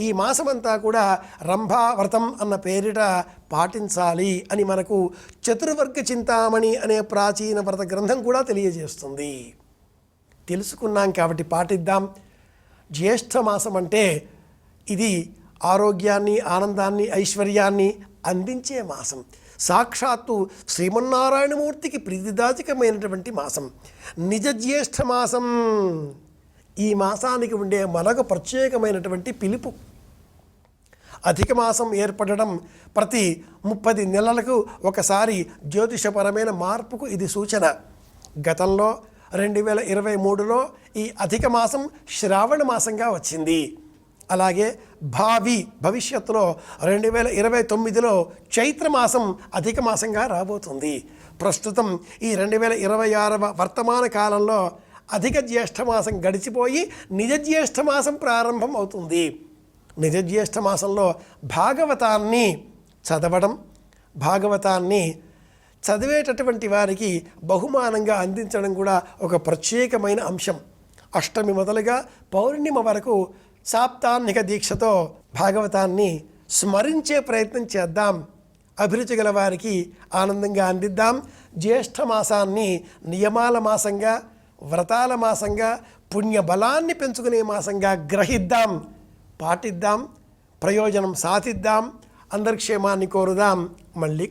ఈ మాసమంతా కూడా రంభా వ్రతం అన్న పేరిట పాటించాలి అని మనకు చతుర్వర్గ చింతామణి అనే ప్రాచీన వ్రత గ్రంథం కూడా తెలియజేస్తుంది. తెలుసుకున్నాం కాబట్టి పాటిద్దాం. జ్యేష్ఠ మాసం అంటే ఇది ఆరోగ్యాన్ని, ఆనందాన్ని, ఐశ్వర్యాన్ని అందించే మాసం. సాక్షాత్తు శ్రీమన్నారాయణమూర్తికి ప్రీతిదాయకమైనటువంటి మాసం నిజ జ్యేష్ఠ మాసం. ఈ మాసానికి ఉండే మరొక ప్రత్యేకమైనటువంటి పిలుపు. అధిక మాసం ఏర్పడడం ప్రతి 30 నెలలకు ఒకసారి జ్యోతిషపరమైన మార్పుకు ఇది సూచన. గతంలో 2023లో ఈ అధిక మాసం శ్రావణ మాసంగా వచ్చింది. అలాగే భవిష్యత్తులో 2029లో చైత్రమాసం అధిక మాసంగా రాబోతుంది. ప్రస్తుతం ఈ 2026వ వర్తమాన కాలంలో అధిక జ్యేష్ఠమాసం గడిచిపోయి నిజ జ్యేష్ఠమాసం ప్రారంభం అవుతుంది. నిజ జ్యేష్ఠమాసంలో భాగవతాన్ని చదవడం, భాగవతాన్ని చదివేటటువంటి వారికి బహుమానంగా అందించడం కూడా ఒక ప్రత్యేకమైన అంశం. అష్టమి మొదలుగా పౌర్ణిమ వరకు సాప్తాహిక దీక్షతో భాగవతాన్ని స్మరించే ప్రయత్నం చేద్దాం. అభిరుచి గల వారికి ఆనందంగా అందిద్దాం. జ్యేష్ఠమాసాన్ని నియమాల మాసంగా, వ్రతాల మాసంగా, పుణ్యబలాన్ని పెంచుకునే మాసంగా గ్రహిద్దాం, పాటిద్దాం, ప్రయోజనం సాధిద్దాం, అందరి క్షేమాన్ని కోరుదాం. మళ్ళీ